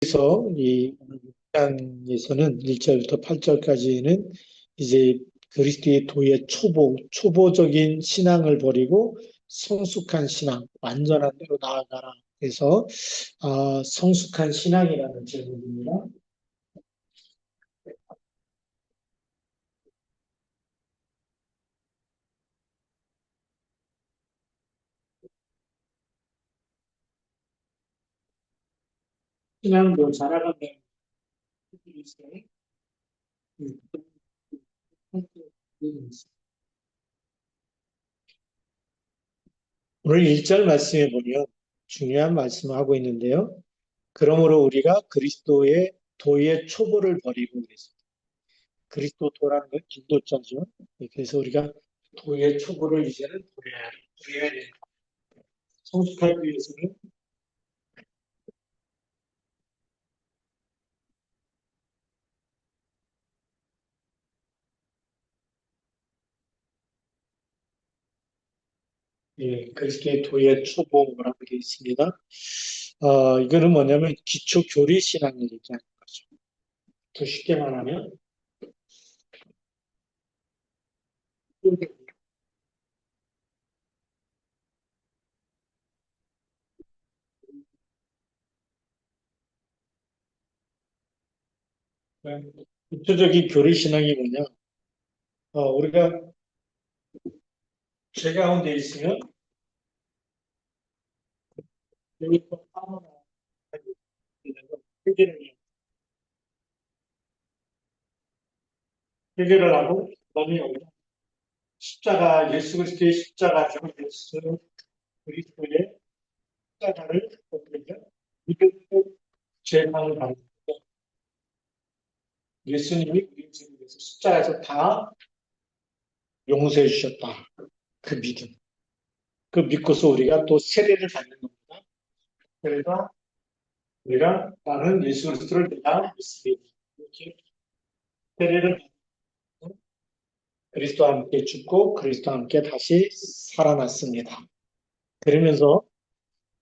그래서 이 6장에서는 1절부터 8절까지는 이제 그리스도의 도의 초보적인 신앙을 버리고 성숙한 신앙, 완전한 대로 나아가라. 그래서 성숙한 신앙이라는 제목입니다. 신앙도 자라가면 오늘 1절 말씀에 보면 중요한 말씀을 하고 있는데요. 그러므로 우리가 그리스도의 도의 초보를 버리고 그랬습니다. 그리스도 도라는 건 진도자죠. 그래서 우리가 도의 초보를 이제는 버려야 돼요. 성숙하기 위해서는 그리스도의 도의 초보라고 되어 있습니다. 이거는 뭐냐면 기초 교리 신앙을 얘기하는 거죠. 더 쉽게 말하면 기초적인 교리 신앙이 뭐냐? 우리가 죄 가운데 있으면 여기서 해결을 해요. 해결을 하고 그다음에 십자가 예수 그리스도의 십자가죠. 예수 그리스도의 십자가를 우리가 믿고 죄상을 받는 거죠. 예수님이 우리 죄를 위해서 십자가에서 다 용서해 주셨다. 그 믿음. 그 믿고서 우리가 또 세례를 받는 겁니다. 그래서 우리가 나는 예수 그리스도를 내가 믿습니다. 이렇게 세례를 받고 그리스도와 함께 죽고 그리스도와 함께 다시 살아났습니다. 그러면서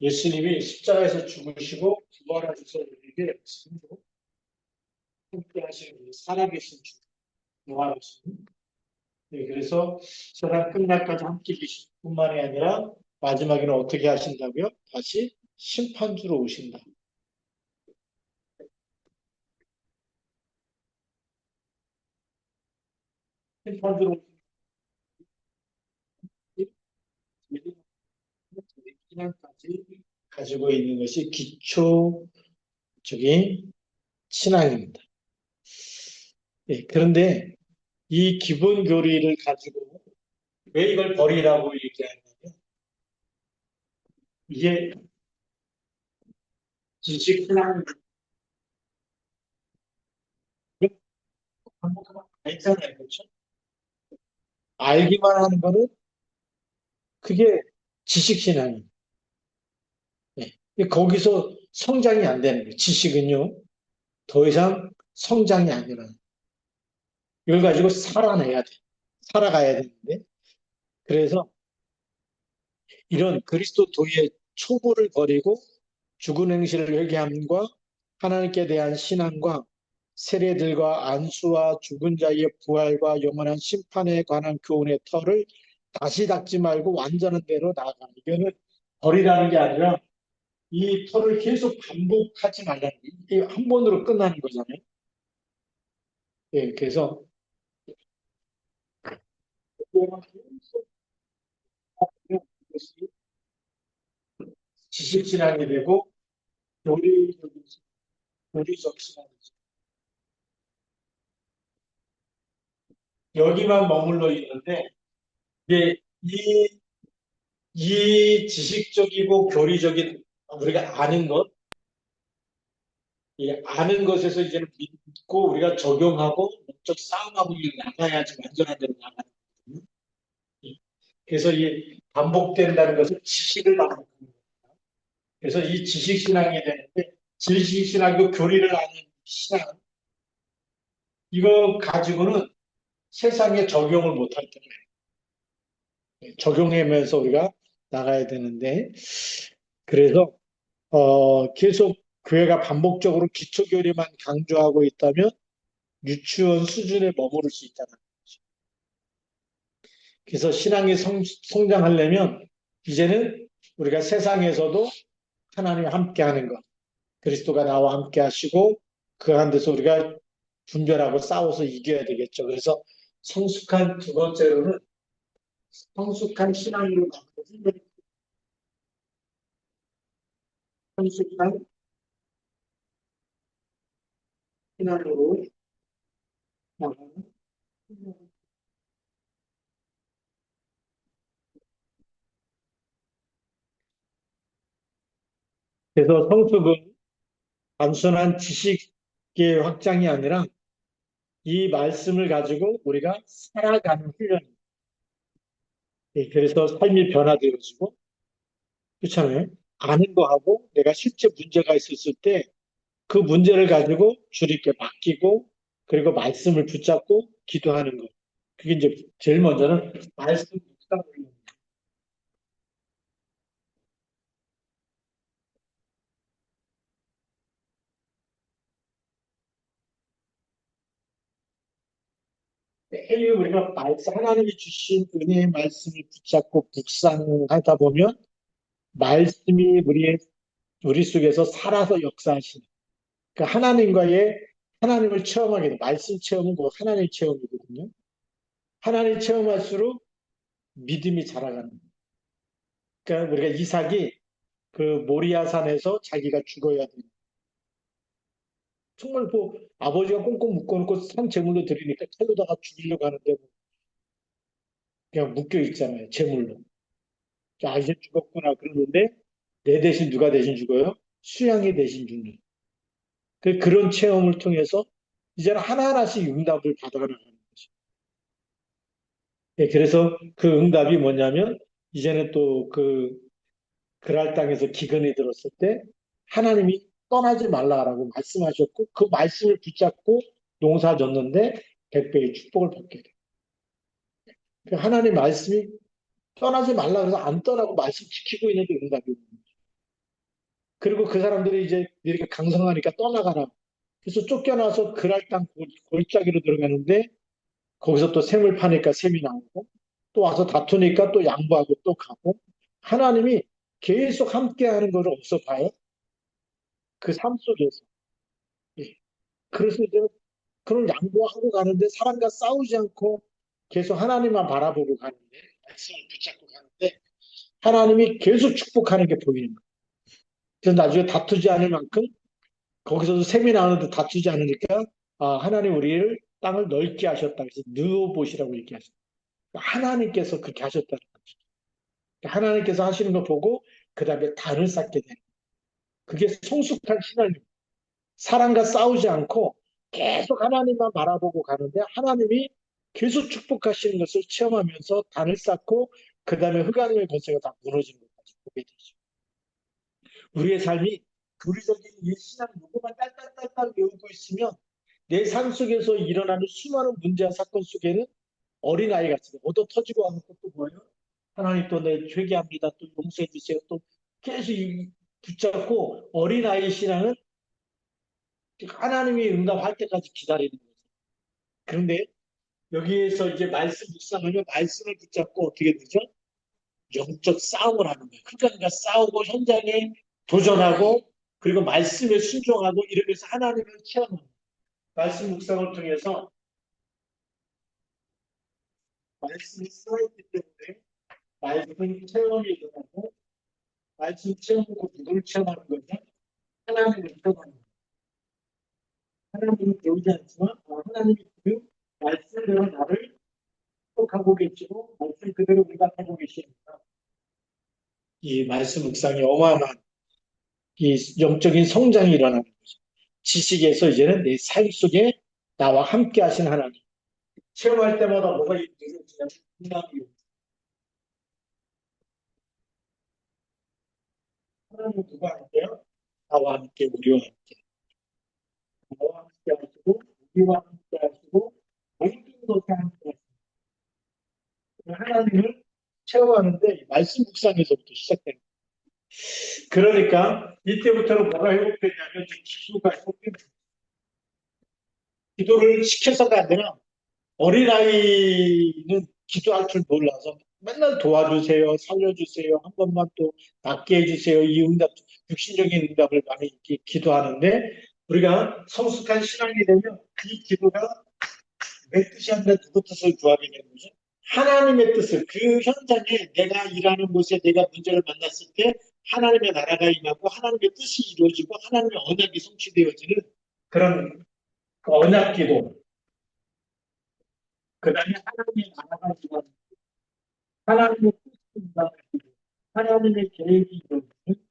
예수님이 십자가에서 죽으시고 부활하셔서 우리에게 지금도 함께 하시는 살아계신 주, 부활하신. 그래서 세상 끝날까지 함께 계실 뿐만이 아니라 마지막에는 어떻게 하신다고요? 다시 심판주로 오신다. 심판주로 오신 신앙까지 가지고 있는 것이 기초적인 신앙입니다. 그런데 이 기본 교리를 가지고 왜 이걸 버리라고 얘기하냐면 이게 지식 신앙 괜찮아요, 그렇죠? 알기만 하는 거는 그게 지식 신앙이에요. 거기서 성장이 안 되는 거예요. 지식은요, 더 이상 성장이 안 일어나요. 이걸 가지고 살아내야 돼. 살아가야 되는데. 그래서 이런 그리스도 도의 초보를 버리고 죽은 행실을 회개함과 하나님께 대한 신앙과 세례들과 안수와 죽은 자의 부활과 영원한 심판에 관한 교훈의 터를 다시 닦지 말고 완전한 대로 나아가. 이거는 버리라는 게 아니라 이 터를 계속 반복하지 말라는 게 이게 한 번으로 끝나는 거잖아요. 그래서 지식 신앙이 되고 교리적 신앙이죠. 여기만 머물러 있는데 이제 이 지식적이고 교리적인 우리가 아는 것, 이 아는 것에서 이제는 믿고 우리가 적용하고 목적 싸움하고 나가야지 완전한 대로 나가는 거거든요. 그래서 이 반복된다는 것은 지식을 반복하는 거예요. 그래서 이 지식 신앙이 되는데 지식 신앙도 교리를 아는 신앙 이거 가지고는 세상에 적용을 못할 때는 적용하면서 우리가 나가야 되는데 그래서 계속 교회가 반복적으로 기초교리만 강조하고 있다면 유치원 수준에 머무를 수 있다는 거죠. 그래서 신앙이 성장하려면 이제는 우리가 세상에서도 하나님과 함께하는 것, 그리스도가 나와 함께 하시고 그 가운데서 우리가 분별하고 싸워서 이겨야 되겠죠. 그래서 성숙한 두 번째로는 성숙한 신앙으로 나가는 성숙한 신앙으로 나가는 그래서 성숙은 단순한 지식의 확장이 아니라 이 말씀을 가지고 우리가 살아가는 훈련입니다. 예, 그래서 삶이 변화되어지고 그렇잖아요. 아는 거하고 내가 실제 문제가 있었을 때 그 문제를 가지고 주님께 맡기고 그리고 말씀을 붙잡고 기도하는 것. 그게 이제 제일 먼저는 말씀 묵상을 매일 우리가 하나님이 주신 은혜의 말씀을 붙잡고 묵상하다 보면 말씀이 우리 속에서 살아서 역사하시는 그 하나님과의 하나님을 체험하게 돼. 말씀 체험은 뭐 하나님 체험이거든요. 하나님 체험할수록 믿음이 자라가는 거예요. 그러니까 우리가 이삭이 그 모리아 산에서 자기가 죽어야 돼. 정말 뭐 아버지가 꽁꽁 묶어놓고 산 제물로 드리니까 칼로다가 죽이려고 하는데 그냥 묶여 있잖아요. 제물로. 아, 이제 죽었구나. 그러는데 내 대신 누가 대신 죽어요? 수양이 대신 죽는. 그런 체험을 통해서 이제는 하나하나씩 응답을 받아가는 거죠. 예, 그래서 그 응답이 뭐냐면 이제는 또 그 그랄 땅에서 기근이 들었을 때 하나님이 떠나지 말라라고 말씀하셨고 그 말씀을 붙잡고 농사 졌는데 백배의 축복을 받게 돼요. 그 하나님 말씀이 떠나지 말라 그래서 안 떠나고 말씀 지키고 있는데 응답이 오는 거예요. 그리고 그 사람들이 이제 이렇게 강성하니까 떠나가라. 그래서 쫓겨나서 그랄 땅 골짜기로 들어가는데 거기서 또 샘을 파니까 샘이 나오고 또 와서 다투니까 또 양보하고 또 가고 하나님이 계속 함께하는 것을 없어 봐요. 그 삶 속에서. 예. 그래서 이제 그런 양보하고 가는데 사람과 싸우지 않고 계속 하나님만 바라보고 가는데 말씀을 붙잡고 가는데 하나님이 계속 축복하는 게 보이는 거예요. 그래서 나중에 다투지 않을 만큼 거기서도 샘이 나오는데 다투지 않으니까 아, 하나님 우리를 땅을 넓게 하셨다. 그래서 누워보시라고 얘기하셨어요. 하나님께서 그렇게 하셨다는 거죠. 하나님께서 하시는 거 보고 그 다음에 단을 쌓게 되는 그게 성숙한 신앙입니다. 사람과 싸우지 않고 계속 하나님만 바라보고 가는데 하나님이 계속 축복하시는 것을 체험하면서 단을 쌓고 그 다음에 흑암의 권세가 다 무너지는 것까지 보게 되죠. 우리의 삶이 교리적인 이 신앙 요구만 딸딸딸딸 외우고 있으면 내 삶 속에서 일어나는 수많은 문제와 사건 속에는 어린아이 같은 얻어 터지고 하는 것도 뭐예요? 하나님 또 내 회개합니다. 또 용서해 주세요. 또 계속 붙잡고 어린아이 신앙은 하나님이 응답할 때까지 기다리는 거죠. 그런데 여기에서 이제 말씀 묵상하면 말씀을 붙잡고 어떻게 되죠? 영적 싸움을 하는 거예요. 그러니까 싸우고 현장에 도전하고 그리고 말씀에 순종하고 이러면서 하나님을 체험하는 거예요. 말씀 묵상을 통해서 말씀이 살아있기 때문에 말씀 체험이 일어나고 말씀 체험하고 누구를 체험하는 거냐? 하나님을 체험하는 거예요. 하나님은 배우지 않지만 하나님이 그 말씀대로 나를 축복하고 계시고 말씀 그대로 응답하고 계시니까 이 말씀 묵상이 어마어마한 이 영적인 성장이 일어나는 거죠. 지식에서 이제는 내 삶 속에 나와 함께 하신 하나님. 체험할 때마다 뭐가 느껴지냐면 응답이 하나님 누가 할게요? 나와 함께 우리와 함께 나와 함께 하시고 우리와 함께 하시고 모든 것에 함께 하시고 하나님을 체험하는데 말씀 묵상에서부터 시작됩니다. 그러니까 이때부터는 뭐가 회복되냐면 기도가 회복됩니다. 기도를 시켜서가 아니라 어린아이는 기도할 줄 몰라서 맨날 도와주세요, 살려주세요, 한 번만 또 낫게 해주세요. 이 응답, 육신적인 응답을 많이 이렇게 기도하는데 우리가 성숙한 신앙이 되면 이 기도가 내 뜻이 아니라 누구 뜻을 구하게 되는 거죠? 하나님의 뜻을 그 현장에 내가 일하는 곳에 내가 문제를 만났을 때 하나님의 나라가 임하고 하나님의 뜻이 이루어지고 하나님의 언약이 성취되어지는 그런 그 언약 기도. 그 다음에 하나님의 나라가 임하는 하나님의 뜻이 임하는 기도. 하나님의 계획이 이루어지는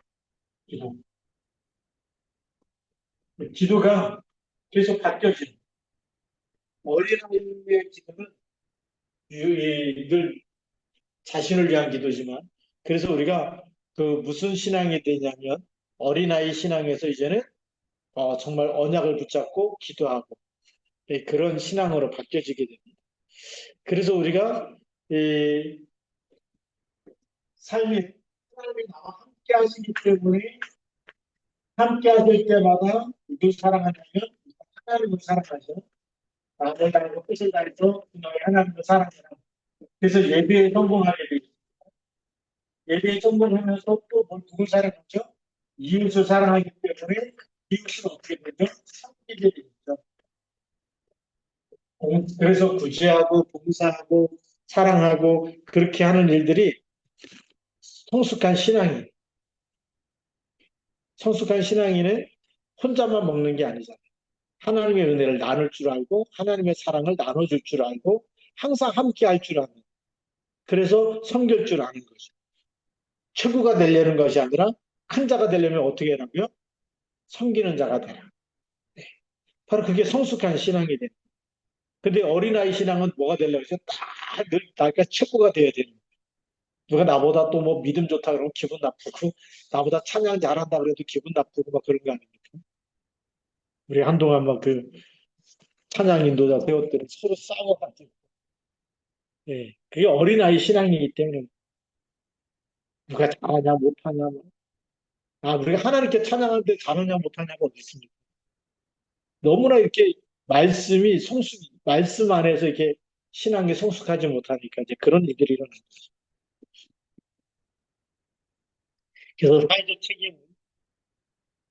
기도. 기도가 계속 바뀌어지는 어린아이의 기도는 늘 자신을 위한 기도지만 그래서 우리가 그 무슨 신앙이 되냐면 어린아이 신앙에서 이제는 정말 언약을 붙잡고 기도하고 그런 신앙으로 바뀌어지게 됩니다. 그래서 우리가 이 삶이 하나님이 나와 함께 하시기 때문에 함께 하실 때마다 누굴 사랑하냐면 하나님을 사랑하죠. 나를 다하고 뜻을 다해서 너의 하나님을 사랑하라. 그래서 예배에 성공하게 되죠. 예배에 성공하면서 또 누굴 사랑하죠? 이웃을 사랑하기 때문에 이웃은 어떻게 되죠? 섬기게 되죠. 그래서 구제하고 봉사하고 사랑하고 그렇게 하는 일들이 성숙한 신앙이 성숙한 신앙인은 혼자만 먹는 게 아니잖아요. 하나님의 은혜를 나눌 줄 알고 하나님의 사랑을 나눠줄 줄 알고 항상 함께 할 줄 아는 그래서 섬길 줄 아는 거죠. 최고가 되려는 것이 아니라 큰 자가 되려면 어떻게 하라고요? 섬기는 자가 되라. 네. 바로 그게 성숙한 신앙이 됩니다. 근데 어린아이 신앙은 뭐가 되려고 해서 늘 나가 최고가 돼야 되는 거예요. 누가 나보다 또 뭐 믿음 좋다 그러면 기분 나쁘고 나보다 찬양 잘한다 그래도 기분 나쁘고 막 그런 거 아닙니까? 우리 한동안 막 그 찬양 인도자 배웠들은 서로 싸워가지고 예, 그게 어린아이 신앙이기 때문에 누가 잘하냐 못하냐 뭐. 우리가 하나님께 찬양하는데 잘하냐 못하냐가 어디 있습니까? 너무나 이렇게 말씀 안에서 이렇게 신앙이 성숙하지 못하니까 이제 그런 일들이 일어나는 거죠. 그래서 사회적 책임,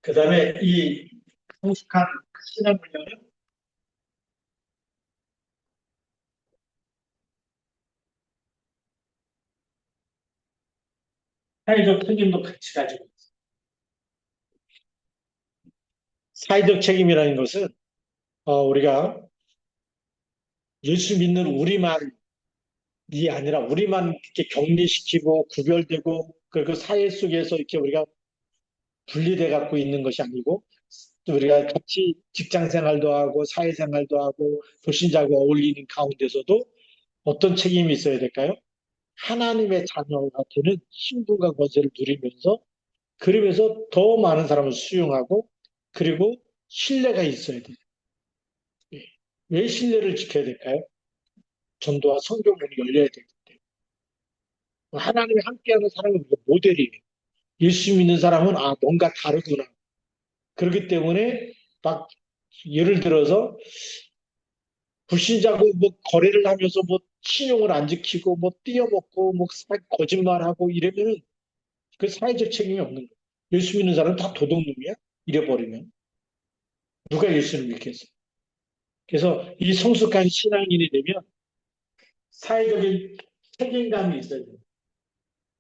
그 다음에 이 성숙한 신앙 훈련은 사회적 책임도 같이 가지고 있어요. 사회적 책임이라는 것은 우리가 예수 믿는 우리만이 아니라 우리만 이렇게 격리시키고 구별되고 그 사회 속에서 이렇게 우리가 분리돼 갖고 있는 것이 아니고 우리가 같이 직장 생활도 하고 사회 생활도 하고 불신자와 어울리는 가운데서도 어떤 책임이 있어야 될까요? 하나님의 자녀가 되는 신분과 권세를 누리면서 그러면서 더 많은 사람을 수용하고 그리고 신뢰가 있어야 돼요. 예. 왜 신뢰를 지켜야 될까요? 전도와 성경문이 열려야 되기 때문에. 하나님이 함께하는 사람은 모델이에요. 예수 믿는 사람은 뭔가 다르구나. 그렇기 때문에 막 예를 들어서 불신자고 뭐 거래를 하면서 뭐 신용을 안 지키고 뭐 띄어먹고 뭐 거짓말하고 이러면은 그 사회적 책임이 없는 거예요. 예수 믿는 사람은 다 도둑놈이야? 이래버리면 누가 예수를 믿겠어요? 그래서 이 성숙한 신앙인이 되면 사회적인 책임감이 있어야 돼요.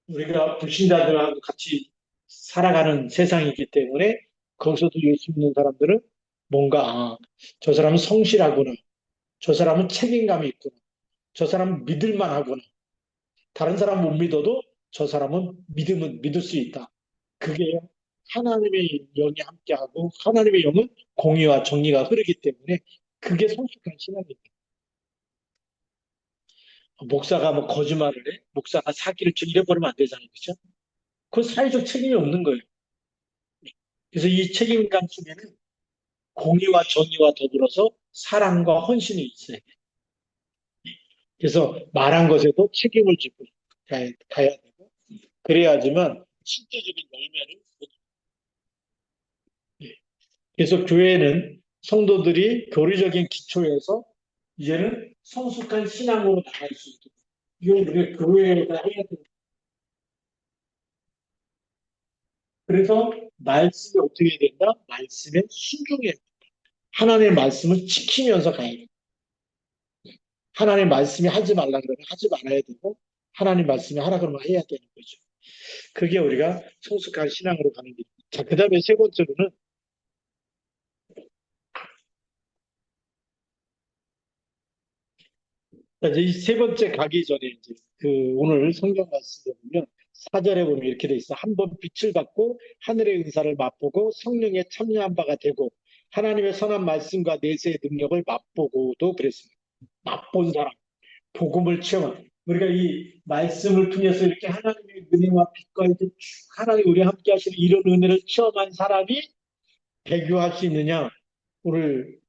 우리가 불신자들하고 같이 살아가는 세상이기 때문에 거기서도 예수 믿는 사람들은 뭔가 저 사람은 성실하구나. 저 사람은 책임감이 있구나. 저 사람은 믿을만 하구나. 다른 사람 못 믿어도 저 사람은 믿을 수 있다. 그게 하나님의 영이 함께하고 하나님의 영은 공의와 정의가 흐르기 때문에 그게 성숙한 신앙입니다. 목사가 뭐 거짓말을 해? 목사가 사기를 쳐 이래버리면 안 되잖아요. 그렇죠? 그 사회적 책임이 없는 거예요. 그래서 이 책임감 속에는 공의와 정의와 더불어서 사랑과 헌신이 있어요. 그래서 말한 것에도 책임을 지고 가야 되고 그래야지만 실제적인 열매를 예. 그래서 교회는 성도들이 교리적인 기초에서 이제는 성숙한 신앙으로 나갈 수 있도록 이걸 우리가 교회에다 해야 돼요. 그래서 말씀이 어떻게 해야 된다? 말씀에 순종해야 돼. 하나님의 말씀을 지키면서 가야 돼. 하나님의 말씀이 하지 말라 그러면 하지 말아야 되고 하나님 말씀이 하라 그러면 해야 되는 거죠. 그게 우리가 성숙한 신앙으로 가는 길. 자, 그 다음에 세 번째로는 이 세 번째 가기 전에 이제 그 오늘 성경 말씀에 보면 사절에 보면 이렇게 돼 있어. 한 번 빛을 받고 하늘의 은사를 맛보고 성령에 참여한 바가 되고 하나님의 선한 말씀과 내세의 능력을 맛보고도 그랬습니다. 맛본 사람, 복음을 체험한. 우리가 이 말씀을 통해서 이렇게 하나님의 은혜와 빛과 이제 쭉 하나님 우리 함께 하시는 이런 은혜를 체험한 사람이 배교할 수 있느냐? 오늘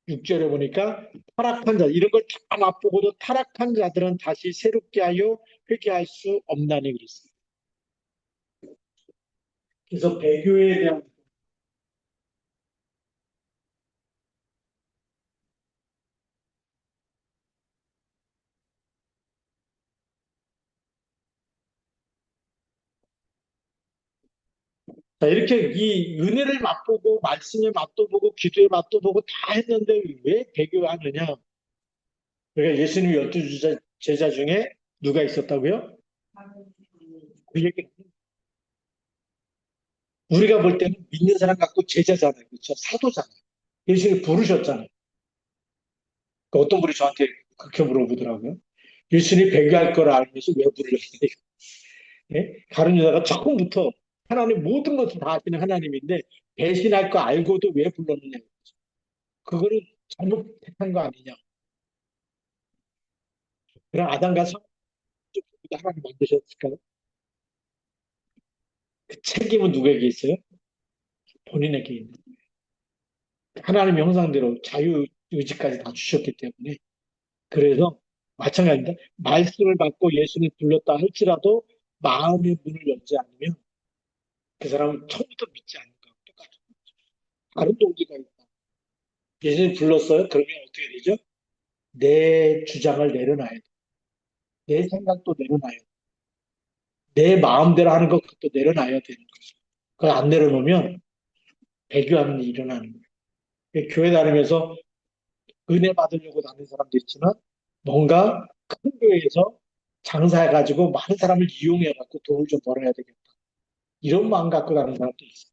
6절에 보니까 타락한 자, 이런 걸 다 맛보고도 타락한 자들은 다시 새롭게 하여 회개할 수 없나니 그랬습니다. 그래서 배교에 대한 자, 이렇게 이 은혜를 맛보고 말씀의 맛도 보고 기도의 맛도 보고 다 했는데 왜 배교하느냐? 그러니까 예수님 12 제자 중에 누가 있었다고요? 그 얘기 우리가 볼 때는 믿는 사람 갖고 제자잖아요. 그렇죠? 사도잖아요. 예수님 부르셨잖아요. 그 어떤 분이 저한테 그렇게 물어보더라고요. 예수님이 배교할 걸 알면서 왜 부르셨어요? 예? 다른 여자가 처음부터 하나님 모든 것을 다 아시는 하나님인데 배신할 거 알고도 왜 불렀느냐. 그거는 잘못 택한 거 아니냐. 그럼 아담과 성 하나님 만드셨을까요? 그 책임은 누구에게 있어요? 본인에게 있는. 하나님 형상대로 자유의지까지 다 주셨기 때문에. 그래서 마찬가지입니다. 말씀을 받고 예수님 불렀다 할지라도 마음의 문을 열지 않으면 그 사람은 처음부터 믿지 않는 거하고 똑같은 거죠. 다른 동기가 있다. 예수님 불렀어요? 그러면 어떻게 되죠? 내 주장을 내려놔야 돼. 내 생각도 내려놔야 돼. 내 마음대로 하는 것 그것도 내려놔야 되는 거죠. 그걸 안 내려놓으면 배교하는 일이 일어나는 거예요. 교회 다니면서 은혜 받으려고 다니는 사람도 있지만 뭔가 큰 교회에서 장사해가지고 많은 사람을 이용해갖고 돈을 좀 벌어야 되겠다. 이런 마음 갖고 가는 사람도 있어요.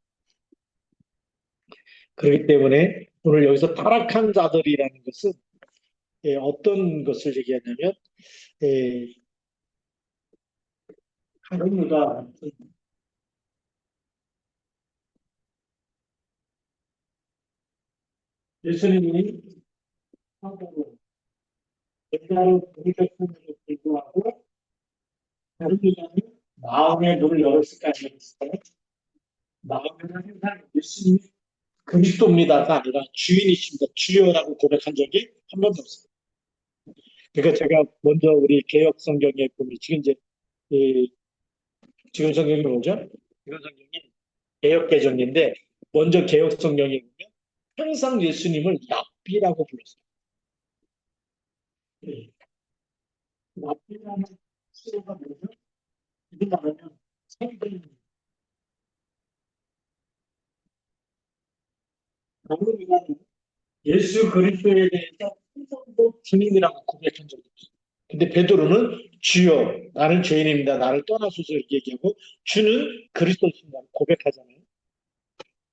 그렇기 때문에 오늘 여기서 타락한 자들이라는 것은 어떤 것을 얘기하냐면 예, 하나님과 예수님이 한국으로 옛날에 부르셨음에도 불구하고 다른 여자는 마음의 문을 열었을까 아니었을까요? 마음에는 항상 예수님이 그리스도입니다가 아니라 주인이십니다. 주여라고 고백한 적이 한 번도 없어요. 그러니까 제가 먼저 우리 개혁 성경에 보면 지금 이제 이 지금 성경이 뭐죠? 지금 성경이 개혁 개정인데 먼저 개혁 성경에 보면 항상 예수님을 랍비라고 불렀어요. 네. 랍비라는 수가 뭐죠? 이게 말하면 성경 너무 예수 그리스도에 대해서 한 번도 주님이라고 고백한 적이 없어요. 근데 베드로는 주여 나는 죄인입니다. 나를 떠나소서 이렇게 얘기하고 주는 그리스도십니다 고백하잖아요.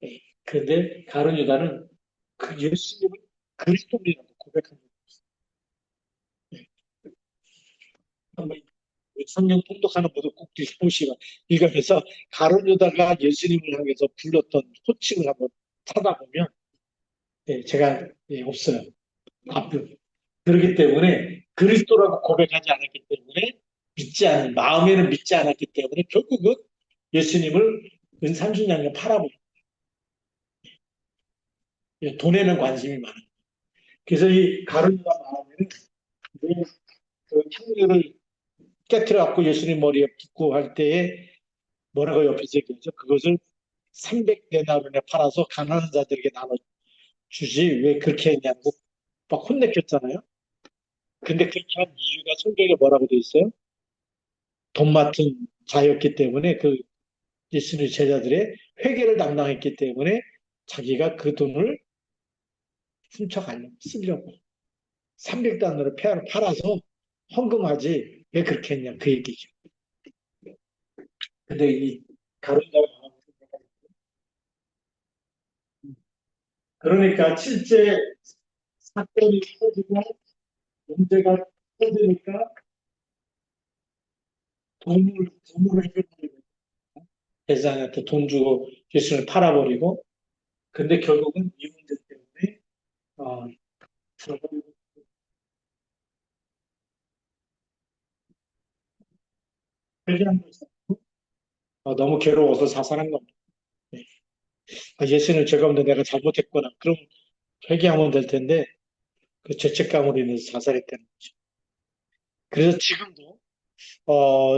네. 그런데 가룟 유다는 그 예수님을 그리스도라고 고백한 적이 없어요. 네. 한번 성령 통독하는 분들 꼭 읽어보시고 읽으면서 가룟 유다가 예수님을 향해서 불렀던 호칭을 한번 찾아보면 제가 없어요. 앞으로. 그렇기 때문에 그리스도라고 고백하지 않았기 때문에 믿지 않는 마음에는 믿지 않았기 때문에 결국은 예수님을 은삼순양에 팔아버려. 돈에는 관심이 많아요. 그래서 이 가룟유다 마음에는 그 향유를 깨트려 갖고 예수님 머리에 붓고 할 때에 뭐라고 옆에서 얘기하죠? 그것을 300데나리온에 팔아서 가난한 자들에게 나눠주지 왜 그렇게 했냐고 막 혼내켰잖아요. 근데 그렇게 한 이유가 성경에 뭐라고 돼 있어요? 돈 맡은 자였기 때문에 그 예수님의 제자들의 회계를 담당했기 때문에 자기가 그 돈을 훔쳐가려고 쓰려고 300단으로 팔아서 헌금하지 왜 그렇게 했냐 그 얘기죠. 근데 이 가론자가 그러니까 실제 사건이 터지고 문제가 터지니까 돈을 해결하려고 대장한테 돈 주고 예수를 팔아버리고 근데 결국은 이 문제 때문에 어, 결국 회개한 거죠. 너무 괴로워서 자살한 겁니다. 네. 예수는 죄가 없는데 내가 잘못했구나. 그럼 회개하면 될 텐데 그 죄책감으로 인해서 자살했다는 거죠. 그래서 지금도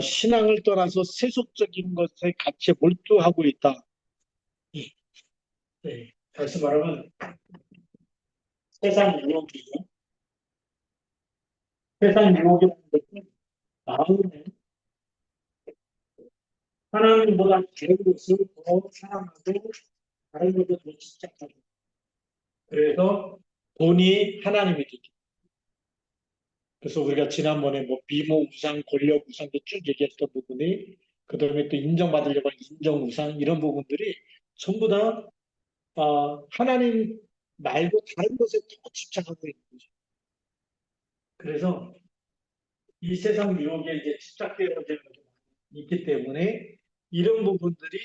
신앙을 떠나서 세속적인 것에 같이 몰두하고 있다. 네. 네. 다시 말하면 세상 유혹이죠. 세상 유혹이라는 것은 마음에 하나님보다 다른 것을 더 사랑하고 다른 것을 더 집착하고 그래서 돈이 하나님이 되죠. 그래서 우리가 지난번에 뭐 미모 우상, 권력 우상도 쭉 얘기했던 부분이 그다음에 또 인정받으려고 하는 인정 우상 이런 부분들이 전부 다 하나님 말고 다른 것에 더 집착하고 있는 거죠. 그래서 이 세상 유혹에 이제 집착되어지는 것이 있기 때문에 이런 부분들이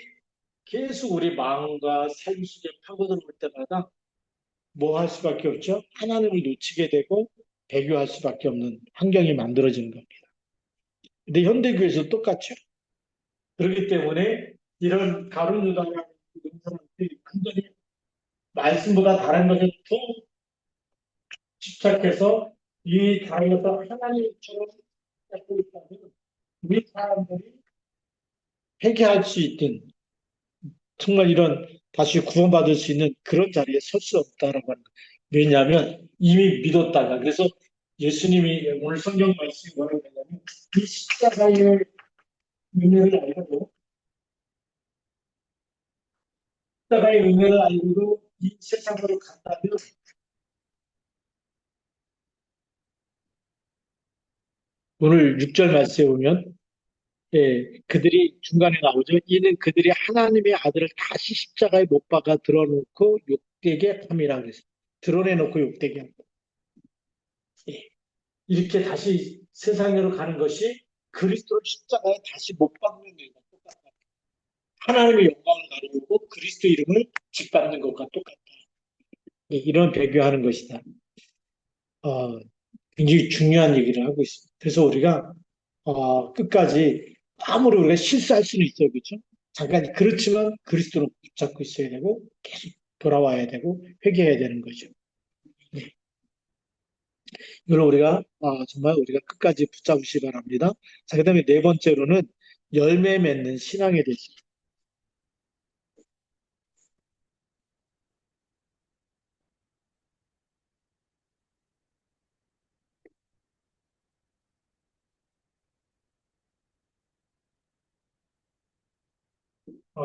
계속 우리 마음과 삶 속에 파고들어올 때마다 뭐 할 수밖에 없죠? 하나님을 놓치게 되고 배교할 수밖에 없는 환경이 만들어지는 겁니다. 근데 현대교회에서 똑같죠. 그렇기 때문에 이런 가룟 유다라는 사람들이 완전히 말씀보다 다른 것에 더 집착해서 이 다른 것을 하나님처럼 찾고 있다면 우리 사람들이 회개할 수 있든 정말 이런 다시 구원받을 수 있는 그런 자리에 설 수 없다라고 하는 거예요. 왜냐하면 이미 믿었다가 그래서 예수님이 오늘 성경 말씀이 뭐라고 하냐면 이 십자가의 은혜를 알고도 십자가의 은혜를 알고도 이 세상으로 간다면 오늘 6절 말씀에 보면 그들이 중간에 나오죠. 이는 그들이 하나님의 아들을 다시 십자가에 못 박아 드러놓고 욕되게 함이라 그랬어요. 드러내놓고 욕되게 함. 예, 이렇게 다시 세상으로 가는 것이 그리스도를 십자가에 다시 못 박는 것과 똑같다. 하나님의 영광을 가리고 그리스도 이름을 짓밟는 것과 똑같다. 예, 이런 배교하는 것이다. 어, 굉장히 중요한 얘기를 하고 있습니다. 그래서 우리가 끝까지 아무리 우리가 실수할 수는 있어요, 그렇죠? 잠깐 그렇지만 그리스도로 붙잡고 있어야 되고 계속 돌아와야 되고 회개해야 되는 거죠. 네. 이걸 우리가 정말 우리가 끝까지 붙잡으시 기 바랍니다. 자, 그다음에 네 번째로는 열매 맺는 신앙에 대해서.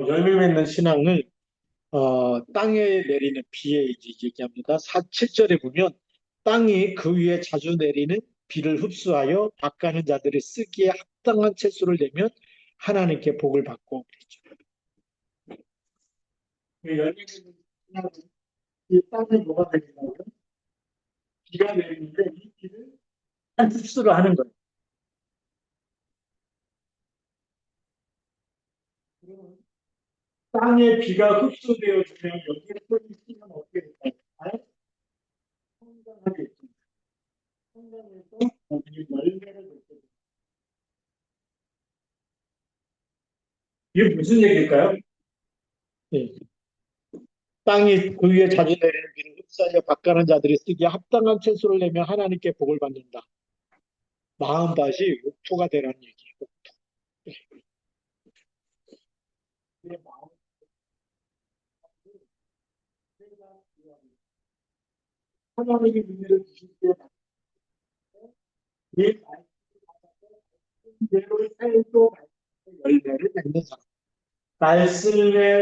열매 맺는 신앙을 땅에 내리는 비에 이제 얘기합니다. 7절에 보면 땅이 그 위에 자주 내리는 비를 흡수하여 밭가는 자들이 쓰기에 합당한 채소를 내면 하나님께 복을 받고 그랬죠. 열매 맺는 신앙은 이 땅에 뭐가 되냐면 비가 내리는데 이 비를 흡수를 하는 거예요. 땅에 비가 흡수되어지면 여기에 쏟이 씨는 어떻게 될까요? 잘 성장하겠죠. 성장해서 거기 열매를 맺게 됩니다. 이게 무슨 얘기일까요? 예. 땅이 그 위에 자주 내리는 비를 흡수하여 밭가는 자들이 쓰기에 합당한 채소를 내며 하나님께 복을 받는다. 마음밭이 옥토가 되라는 얘기예요. 하나님의 은혜를 주실 때 내 말씀대로 살고 열매를 맺는 사람. 말씀에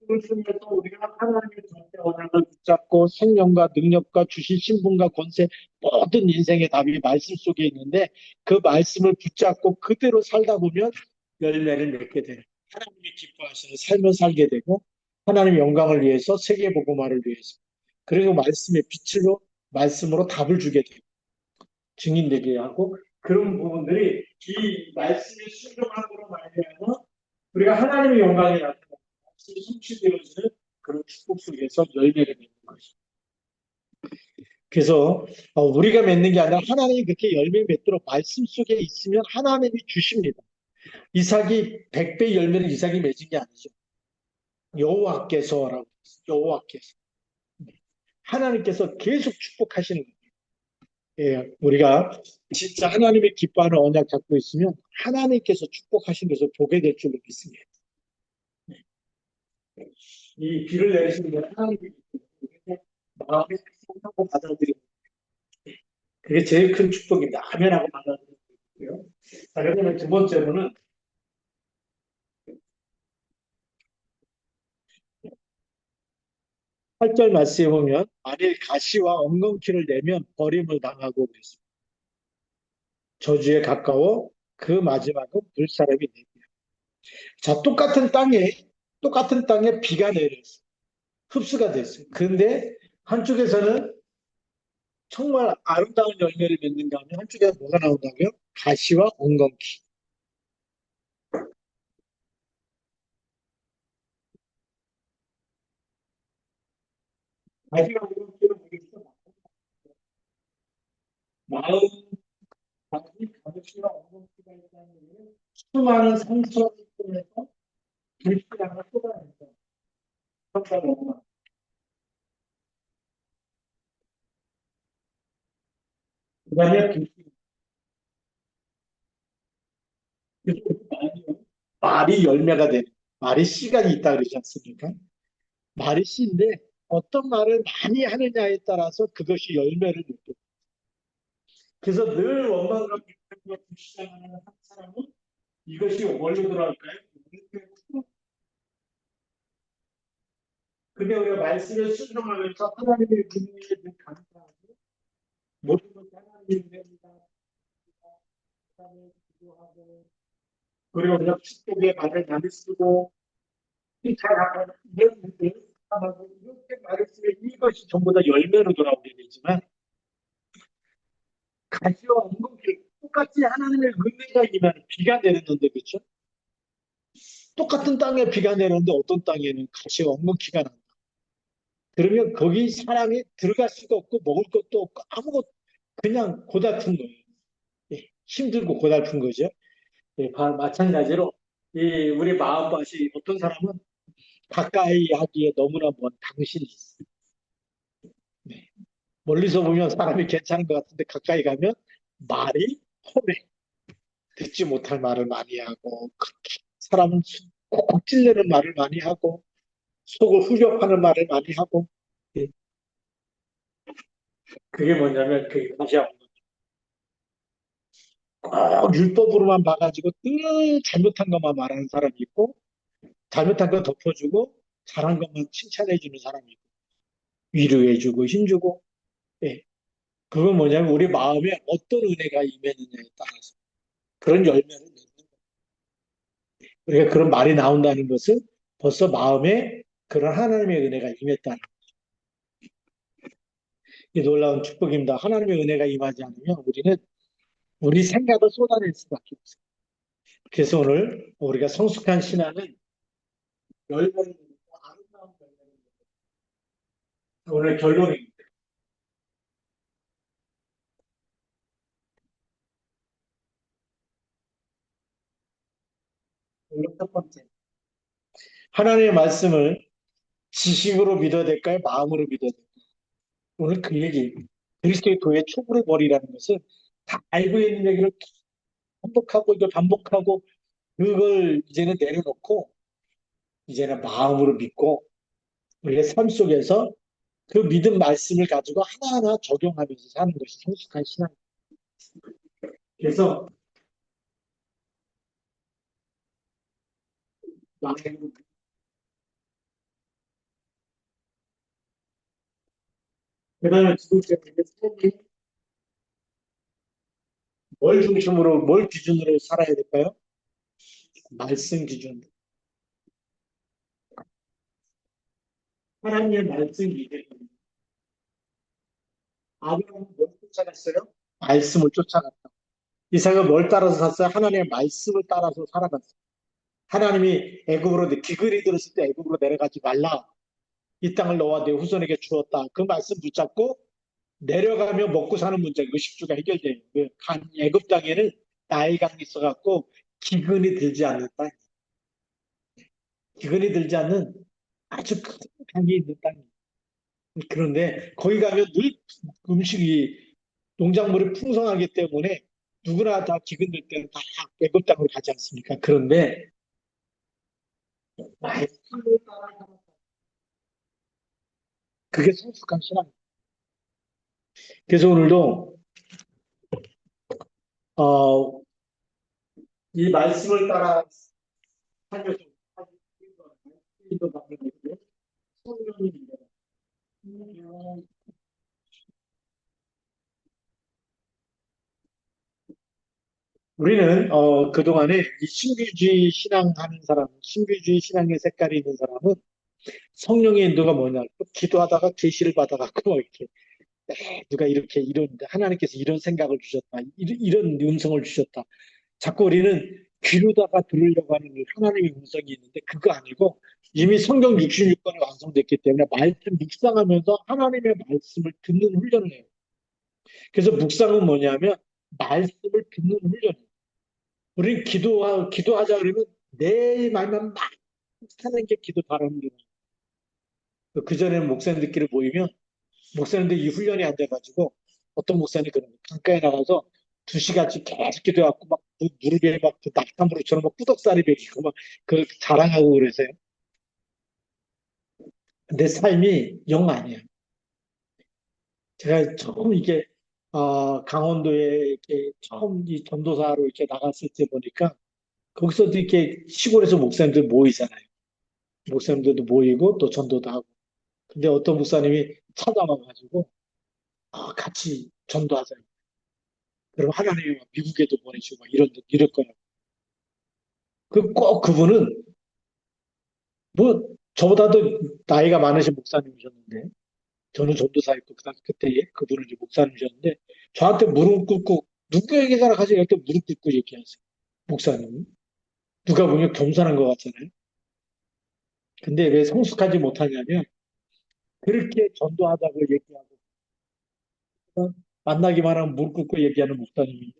말씀을 통해서 우리가 하나님의 절대 언약을 붙잡고 생명과 능력과 주신 신분과 권세 모든 인생의 답이 말씀 속에 있는데 그 말씀을 붙잡고 그대로 살다 보면 열매를 맺게 돼요. 하나님이 기뻐하시는 삶을 살게 되고 하나님의 영광을 위해서 세계복음화를 위해서 그리고 말씀의 빛으로 말씀으로 답을 주게 돼요. 증인되게 하고 그런 부분들이 이 말씀의 순종함으로 말미암아 우리가 하나님의 영광이 나타나는 말씀이 성취되어지는 그런 축복 속에서 열매를 맺는 것이죠. 그래서 우리가 맺는 게 아니라 하나님이 그렇게 열매 맺도록 말씀 속에 있으면 하나님이 주십니다. 이삭이 100배 열매를 이삭이 맺은 게 아니죠. 여호와께서라고 여호와께서 하나님께서 계속 축복하시는 거예요. 예, 우리가 진짜 하나님의 기뻐하는 언약 잡고 있으면 하나님께서 축복하신 것을 보게 될 줄로 믿습니다. 이 비를 내리시는 건 하나님이 마음에 생각하고 받아들이고 그게 제일 큰 축복입니다. 아멘하고 받아들이고요. 자, 그러면 두 번째로는 8절 말씀에 보면 만일 가시와 엉겅퀴를 내면 버림을 당하고 그랬습니다. 저주에 가까워 그 마지막은 불사람이 되고요. 자, 똑같은 땅에 비가 내렸어요. 흡수가 됐어요. 그런데 한쪽에서는 정말 아름다운 열매를 맺는가 하면 한쪽에서 뭐가 나온다고요? 가시와 엉겅퀴. 가시와 엉겅퀴는 뭐겠어? 마음, 가시, 가시와 엉겅퀴가 있다는 얘기는 수많은 상처를 통해서 불씨랑을 쏟아냈어요. 성사를 그 다음에 말이 열매가 되는, 말이 씨가 있다 그러지 않습니까? 말이 씨인데 어떤 말을 많이 하느냐에 따라서 그것이 열매를 맺게. 그래서 늘 원망과 비판과 불신하는 한 사람은 이것이 뭘로 돌아올까요? 근데 우리가 말씀에 순종하면서 하나님의 분위기에 늘 감사하고 모든 것이 하나님의 은혜입니다. 기도하고 그리고 그냥 축복의 말을 많이 쓰고 칭찬하고 이런 이렇게 말했으면 이것이 전부 다 열매로 돌아오게 되지만 가시와 엉겅퀴 똑같이 하나님의 은혜가 임하는 비가 내렸는데 그렇죠? 똑같은 땅에 비가 내렸는데 어떤 땅에는 가시와 엉겅퀴가 난다. 그러면 거기 사람이 들어갈 수가 없고 먹을 것도 없고 아무것도 그냥 고달픈 거예요. 예, 힘들고 고달픈 거죠. 예, 마찬가지로 우리 마음밭이 어떤 사람은 가까이 하기에 너무나 먼 당신이 있어요. 네. 멀리서 보면 사람이 괜찮은 것 같은데 가까이 가면 말이 험해. 듣지 못할 말을 많이 하고 사람은 꼭 찔리는 말을 많이 하고 속을 후벼파는 말을 많이 하고 예, 그게 뭐냐면 그게 다시 한번 꼭 율법으로만 봐가지고 늘 잘못한 것만 말하는 사람이 있고 잘못한 거 덮어주고 잘한 것만 칭찬해주는 사람이 있고 위로해주고 힘주고 예, 그건 뭐냐면 우리 마음에 어떤 은혜가 임했느냐에 따라서 그런 열매를 맺는 거예요. 우리가 그런 말이 나온다는 것은 벌써 마음에 그런 하나님의 은혜가 임했다는 이 놀라운 축복입니다. 하나님의 은혜가 임하지 않으면 우리는 우리 생각을 쏟아낼 수밖에 없어요. 그래서 오늘 우리가 성숙한 신앙은 열매를 맺고 아름다운 열매를 맺고 오늘 결론입니다. 오늘 첫 번째. 하나님의 말씀을 지식으로 믿어야 될까요? 마음으로 믿어야 될까요? 오늘 그 얘기. 그리스도의 도의 초월의 머리라는 것은 다 알고 있는 얘기를 반복하고 이걸 반복하고 그걸 이제는 내려놓고 이제는 마음으로 믿고 우리의 삶 속에서 그 믿음 말씀을 가지고 하나하나 적용하면서 사는 것이 성숙한 신앙. 그래서 그다음에 두 번째 삶이 뭘 중심으로 뭘 기준으로 살아야 될까요? 말씀 기준. 하나님의 말씀 기준. 아브라함은 뭘 쫓아갔어요? 말씀을 쫓아갔다. 이삭은 뭘 따라서 샀어요? 하나님의 말씀을 따라서 살아갔어요. 하나님이 애굽으로 기근이 들었을 때 애굽으로 내려가지 말라. 이 땅을 너와 내 후손에게 주었다. 그 말씀 붙잡고 내려가며 먹고 사는 문제, 그 십주가 해결돼요. 애굽 땅에는 나일강이 있어갖고 기근이 들지 않는 땅, 기근이 들지 않는 아주 큰 강이 있는 땅. 그런데 거기 가면 늘 음식이 농작물이 풍성하기 때문에 누구나 다 기근들 때는 다 애굽 땅으로 가지 않습니까? 그런데 말씀을 따라 그게 성숙한 신앙. 그래서 오늘도 어, 이 말씀을 따라 살면서 도 받는 것이고 성령이 우리는 그동안에 이 신비주의 신앙하는 사람, 신비주의 신앙의 색깔이 있는 사람은 성령의 인도가 뭐냐? 기도하다가 계시를 받아갖고 이렇게 누가 이렇게 이런 하나님께서 이런 생각을 주셨다, 이런 음성을 주셨다. 자꾸 우리는 귀로다가 들으려고 하는 하나님의 음성이 있는데 그거 아니고 이미 성경 66권이 완성됐기 때문에 말씀 묵상하면서 하나님의 말씀을 듣는 훈련을 해요. 그래서 묵상은 뭐냐면 말씀을 듣는 훈련이에요. 우리는 기도하자 그러면 내 말만 막 하는 게 기도 바라는 거예요. 그전에는 목사님들끼리 모이면 목사님들 이 훈련이 안 돼가지고 어떤 목사님이 그런 거예요. 강가에 나가서 2시간씩 계속 기도해갖고 막 무릎에 막그 낙타무릎처럼 막 꾸덕살이 베기고 막 그 자랑하고 그러세요. 내 삶이 영 아니야. 제가 처음 이게 강원도에 이렇게 처음 이 전도사로 이렇게 나갔을 때 보니까 거기서도 이렇게 시골에서 목사님들 모이잖아요. 목사님들도 모이고 또 전도도 하고. 근데 어떤 목사님이 찾아와가지고 같이 전도하자. 그럼 하나님이 막 미국에도 보내주고 막 이럴 거라고. 꼭 그분은 뭐 저보다도 나이가 많으신 목사님이셨는데 저는 전도사였고 그때 그분은 이제 목사님이셨는데 저한테 무릎 꿇고 누구에게나 가서 이렇게 무릎 꿇고 얘기하세요. 목사님. 누가 보면 겸손한 것 같잖아요. 근데 왜 성숙하지 못하냐면 그렇게 전도하자고 얘기하고 만나기만 하면 무릎 꿇고 얘기하는 목사님이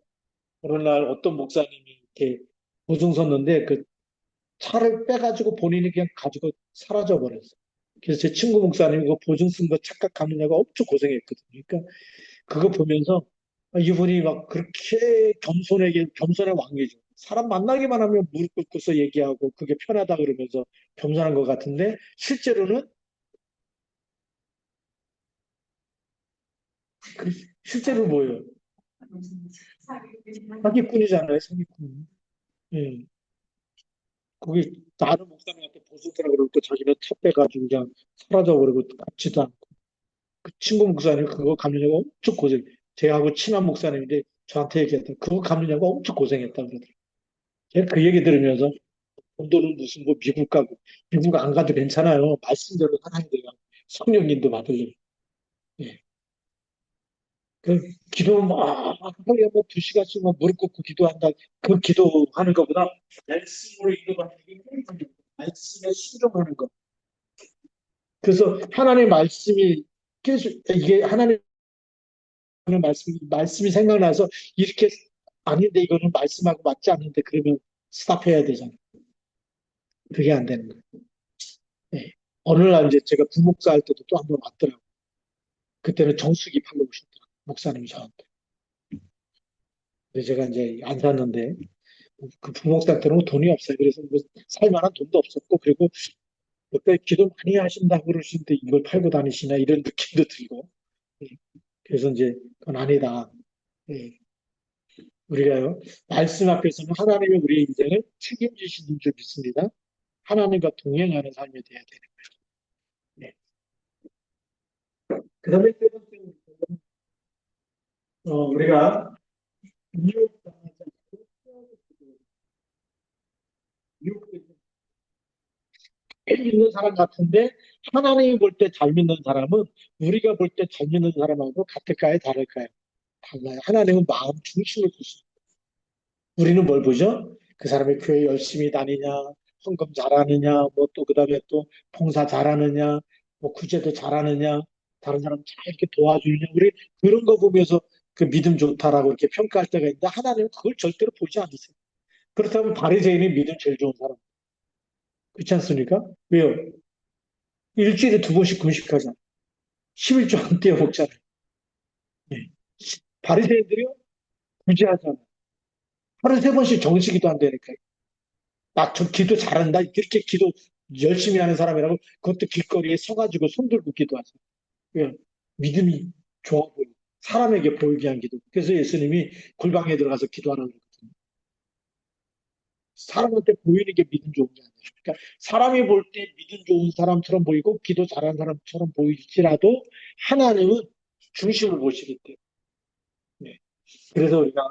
어느 날 어떤 목사님이 이렇게 보증 섰는데 그 차를 빼가지고 본인이 그냥 가지고 사라져 버렸어요. 그래서 제 친구 목사님이 그 보증 쓴 거 착각하느냐고 엄청 고생했거든요. 그러니까 그거 보면서 이분이 막 그렇게 겸손의 왕이죠. 사람 만나기만 하면 무릎 꿇고서 얘기하고 그게 편하다 그러면서 겸손한 것 같은데 실제로는 그 실제로 뭐예요? 사기꾼이잖아요, 사기꾼. 예. 거기 다른 목사님한테 보증서라 그러고 또 자기는 차 빼가지고 그냥 사라져버리고 갚지도 않고. 그 친구 목사님 그거 갚느냐고 엄청 고생. 제하고 친한 목사님인데 저한테 얘기했다. 그거 갚느냐고 엄청 고생했다 그러더라고요. 제가 그 얘기 들으면서 돈도는 무슨 뭐 미국 가고 미국 안 가도 괜찮아요. 말씀대로 하나님 돼요. 성령님도 받으려고. 예. 그 기도 하루에 뭐 2시간씩 뭐 무릎 꿇고 기도한다. 그 기도하는 것보다 말씀으로 인도받는 게 훨씬 말씀에 순종하는 것. 그래서 하나님의 말씀이 계속 이게 하나님의 말씀이 생각나서 이렇게 아닌데 이거는 말씀하고 맞지 않는데 그러면 스탑해야 되잖아요. 그게 안 되는 거예요. 예. 어느 날 이제 제가 부목사 할 때도 또 한 번 왔더라고요. 그때는 정수기 팔러 오셨더라고요. 목사님이 저한테. 근데 제가 이제 안 샀는데 그 부목사한테는 돈이 없어요. 그래서 뭐 살만한 돈도 없었고, 그리고 그때 기도 많이 하신다고 그러시는데 이걸 팔고 다니시나 이런 느낌도 들고. 예. 그래서 이제 그건 아니다. 예. 우리가요, 말씀 앞에서는 하나님이 우리 인생을 책임지시는 줄 믿습니다. 하나님과 동행하는 삶이 돼야 되는 거예요. 예. 그 다음에 세 번째는, 우리가 미혹당하지 않고 미혹되지 잘 믿는 사람 같은데 하나님이 볼 때 잘 믿는 사람은 우리가 볼 때 잘 믿는 사람하고 같을까요? 다를까요? 달라요. 하나님은 마음 중심을 보시죠. 우리는 뭘 보죠? 그 사람이 교회 열심히 다니냐, 헌금 잘하느냐, 뭐 또 그다음에 또 봉사 잘하느냐, 뭐 구제도 잘하느냐, 다른 사람 잘 이렇게 도와주느냐, 우리 그런 거 보면서 그 믿음 좋다라고 이렇게 평가할 때가 있는데 하나님은 그걸 절대로 보지 않으세요. 그렇다면 바리새인이 믿음 제일 좋은 사람, 그렇지 않습니까? 왜요? 일주일에 두 번씩 금식하잖아. 11조 안 떼어 먹잖아요. 예. 바리새인들이요? 구제하잖아. 하루에 세 번씩 정식기도 안 되니까. 나 저 기도 잘한다. 이렇게 기도 열심히 하는 사람이라고 그것도 길거리에 서가지고 손 들고 기도하세요. 왜? 믿음이 좋아 보여. 사람에게 보이게 한 기도. 그래서 예수님이 골방에 들어가서 기도하라고 그러거든요. 사람한테 보이는 게 믿음 좋은 게 아니에요. 그러니까 사람이 볼 때 믿음 좋은 사람처럼 보이고 기도 잘하는 사람처럼 보일지라도 하나님은 중심을 보시기 때문에. 네. 그래서 우리가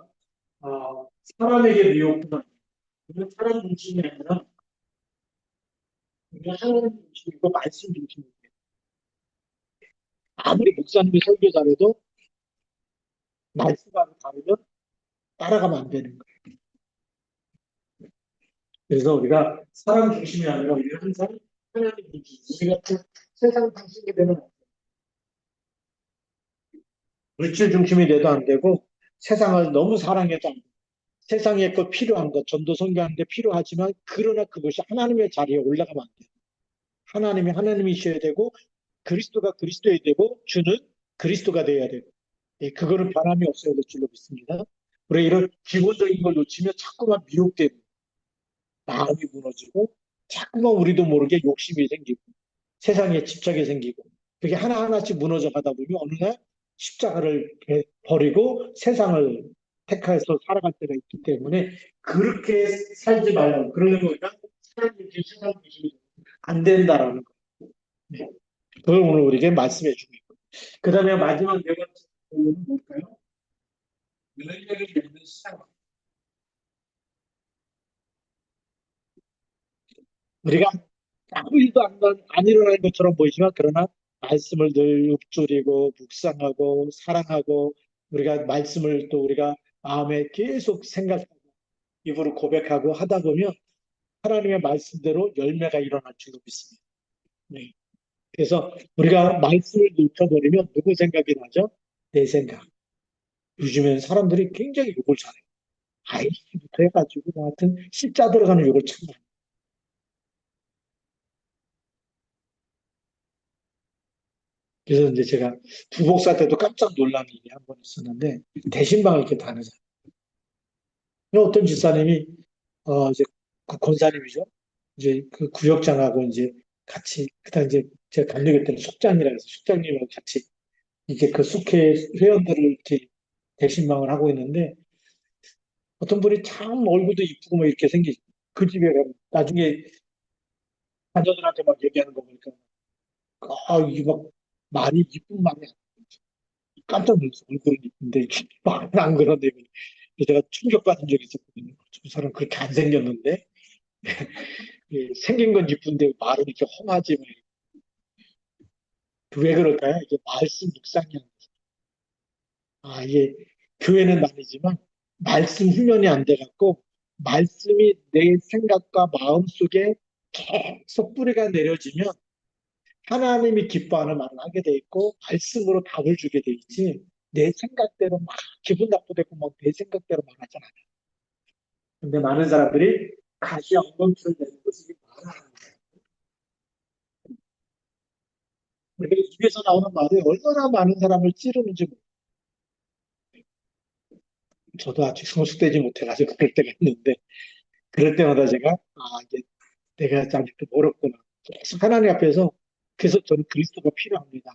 사람에게 미혹은 아니고 사람 중심이 아니라 우리가 하나님 중심이고 말씀 중심이에요. 아무리 목사님이 설교 잘해도 말씀하고 다르면 따라가면 안 되는 거예요. 그래서 우리가 사람 중심이 아니라 우리가 항상 하나님 중심, 우리가 세상 중심이 되면 안 돼요. 물질 중심이 돼도 안 되고 세상을 너무 사랑해도 안 돼요. 세상에 것 필요한 것, 전도 선교하는데 필요하지만 그러나 그것이 하나님의 자리에 올라가면 안 돼요. 하나님이 하나님이셔야 되고 그리스도가 그리스도여야 되고 주는 그리스도가 되어야 되고 예, 그거는 변함이 없어야 될 줄로 믿습니다. 우리가 이런 기본적인 걸 놓치면 자꾸만 미혹되고 마음이 무너지고 자꾸만 우리도 모르게 욕심이 생기고 세상에 집착이 생기고 그게 하나하나씩 무너져 가다 보면 어느 날 십자가를 버리고 세상을 택해서 살아갈 때가 있기 때문에 그렇게 살지 말라고 그러려면 우리가 사람 중심, 세상 중심이 안 된다라는 거. 네. 그걸 오늘 우리에게 말씀해 주고 있고. 그 다음에 마지막 네 번째 부분은 뭘까요? 능력을 믿는 시작. 우리가 아무 일도 안 일어나는 것처럼 보이지만 그러나 말씀을 늘 읊조리고 묵상하고 사랑하고 우리가 말씀을 또 우리가 마음에 계속 생각하고 입으로 고백하고 하다 보면 하나님의 말씀대로 열매가 일어날 줄로 믿습니다. 네. 그래서 우리가 말씀을 읊어버리면 누구 생각이 나죠? 내 생각. 요즘엔 사람들이 굉장히 욕을 잘해요. 아이부터 해가지고 뭐 하여튼 십자 들어가는 욕을 참 많이. 그래서 이제 제가 부복사 때도 깜짝 놀란 일이 한 번 있었는데 대신방을 이렇게 다니잖아요. 어떤 집사님이 이제 그 권사님이죠. 이제 그 구역장하고 이제 같이 그다음 이제 제가 감독했던 숙장이라 해서 숙장님하고 같이 이제 그 숙회 회원들을 이렇게 대신방을 하고 있는데 어떤 분이 참 얼굴도 이쁘고 뭐 이렇게 생기 그 집에 가면 나중에 자녀들한테 막 얘기하는 거 보니까 이게 막 말이 이쁜 말이 아니야. 깜짝 놀랐어. 얼굴은 이쁜데 말은 안 그런데 제가 충격받은 적이 있었거든요. 저 사람 그렇게 안 생겼는데 예, 생긴 건 이쁜데 말은 이렇게 험하지 뭐. 왜 그럴까요? 이게 말씀 묵상이 이게 교회는 아니지만 말씀 훈련이 안 돼갖고 말씀이 내 생각과 마음 속에 계속 뿌리가 내려지면 하나님이 기뻐하는 말을 하게 돼 있고 말씀으로 답을 주게 돼 있지 내 생각대로 막 기분 나쁘대고 막 내 생각대로 말하잖아. 근데 많은 사람들이 가시 엉겅퀴를 내는 것이 말하는 거예요. 우리가 입에서 나오는 말이 얼마나 많은 사람을 찌르는지 몰라요. 저도 아직 성숙되지 못해가지고 그럴 때가 있는데, 그럴 때마다 제가, 이제 내가 아직도 멀었구나. 계속 하나님 앞에서, 그래서 저는 그리스도가 필요합니다.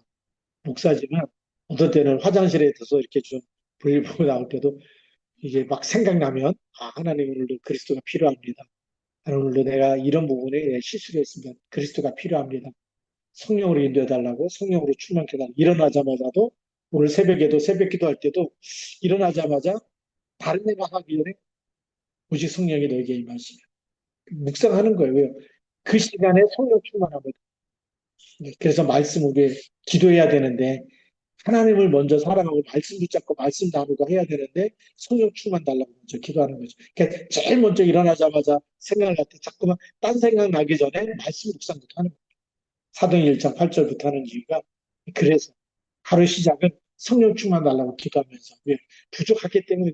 목사지만, 어떤 때는 화장실에 들어서 이렇게 좀 볼일 보고 나올 때도 이게 막 생각나면, 하나님 오늘도 그리스도가 필요합니다. 하나님 오늘도 내가 이런 부분에 실수를 했으면 그리스도가 필요합니다. 성령으로 인도해달라고, 성령으로 충만해달라고. 일어나자마자도, 오늘 새벽에도 새벽 기도할 때도 일어나자마자 다른 애가 하기 전에 오직 성령이 너에게 임하시면 묵상하는 거예요. 왜요? 그 시간에 성령 충만하거든. 그래서 말씀 우리 기도해야 되는데 하나님을 먼저 사랑하고 말씀 붙잡고 말씀 나누고 해야 되는데 성령 충만 달라고 먼저 기도하는 거죠. 그러니까 제일 먼저 일어나자마자 생각날 때 자꾸만 딴 생각 나기 전에 말씀 묵상부터 하는 거예요. 사도행 1장 8절부터 하는 이유가 그래서 하루 시작은 성령 충만 달라고 기도하면서 왜? 부족하기 때문에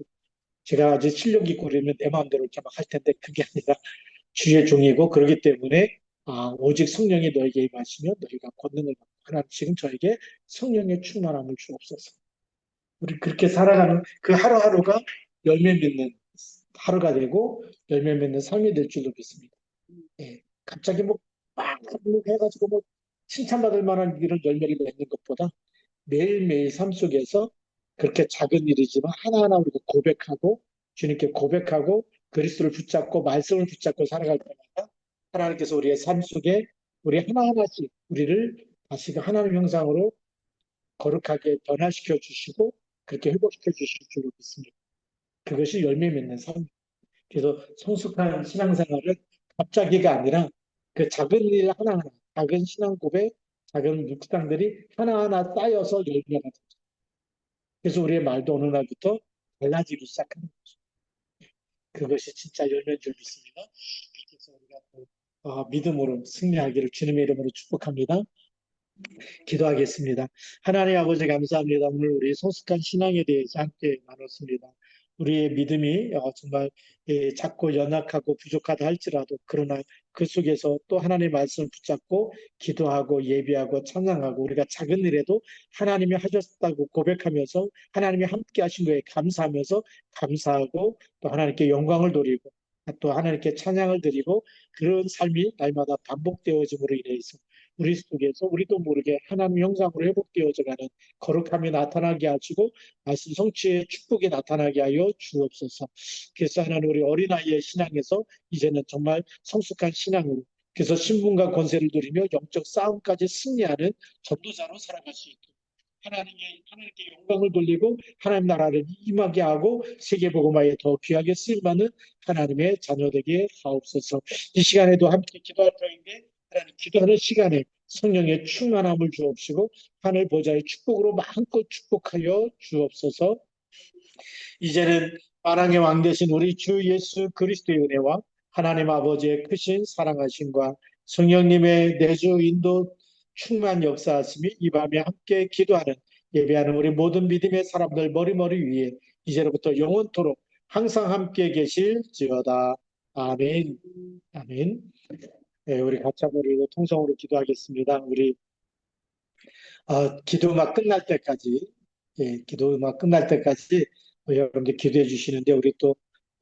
제가 아직 실력 있고 그러면 내 마음대로 이렇게 막 할 텐데 그게 아니라 주의 종이고 그러기 때문에 오직 성령이 너에게 임하시면 너희가 권능을 받고 하나님 지금 저에게 성령의 충만함을 주옵소서. 우리 그렇게 살아가는 그 하루하루가 열매 맺는 하루가 되고 열매 맺는 삶이 될 줄로 믿습니다. 예. 갑자기 막 해가지고 칭찬받을 만한 이런 열매를 맺는 것보다 매일매일 삶 속에서 그렇게 작은 일이지만 하나하나 우리가 고백하고 주님께 고백하고 그리스도를 붙잡고 말씀을 붙잡고 살아갈 때마다 하나님께서 우리의 삶 속에 우리 하나하나씩 우리를 다시 그 하나님 형상으로 거룩하게 변화시켜 주시고 그렇게 회복시켜 주실 줄로 믿습니다. 그것이 열매 맺는 삶. 그래서 성숙한 신앙생활은 갑자기가 아니라 그 작은 일 하나하나, 작은 신앙 고백, 작은 묵상들이 하나하나 쌓여서 열매가 됩니다. 그래서 우리의 말도 어느 날부터 달라지기 시작하는 거죠. 그것이 진짜 열매인 줄 믿습니다. 그래서 우리가 또, 믿음으로 승리하기를 주님의 이름으로 축복합니다. 기도하겠습니다. 하나님 아버지 감사합니다. 오늘 우리 소숙한 신앙에 대해서 함께 나눴습니다. 우리의 믿음이 정말 작고 연약하고 부족하다 할지라도 그러나 그 속에서 또 하나님의 말씀을 붙잡고 기도하고 예비하고 찬양하고 우리가 작은 일에도 하나님이 하셨다고 고백하면서 하나님이 함께 하신 거에 감사하면서 감사하고 또 하나님께 영광을 돌리고 또 하나님께 찬양을 드리고 그런 삶이 날마다 반복되어짐으로 인해서 우리 속에서 우리도 모르게 하나님 형상으로 회복되어져가는 거룩함이 나타나게 하시고 말씀 성취의 축복이 나타나게 하여 주옵소서. 그래서 하나님 우리 어린아이의 신앙에서 이제는 정말 성숙한 신앙으로 그래서 신분과 권세를 누리며 영적 싸움까지 승리하는 전도자로 살아갈 수 있도록 하나님께 영광을 돌리고 하나님 나라를 임하게 하고 세계복음화에 더 귀하게 쓰임받는 하나님의 자녀되게 하옵소서. 이 시간에도 함께 기도할 터인데 하나님 기도하는 시간에 성령의 충만함을 주옵시고 하늘 보좌의 축복으로 마음껏 축복하여 주옵소서. 이제는 만왕의 왕 되신 우리 주 예수 그리스도의 은혜와 하나님 아버지의 크신 사랑하심과 성령님의 내주 인도 충만 역사하심이 이 밤에 함께 기도하는 예배하는 우리 모든 믿음의 사람들 머리머리 위에 이제로부터 영원토록 항상 함께 계실지어다. 아멘. 아멘. 네, 우리 같이 한번 읽고 통성으로 기도하겠습니다. 우리 기도 음악 끝날 때까지, 기도 음악 끝날 때까지 여러분들 기도해 주시는데 우리 또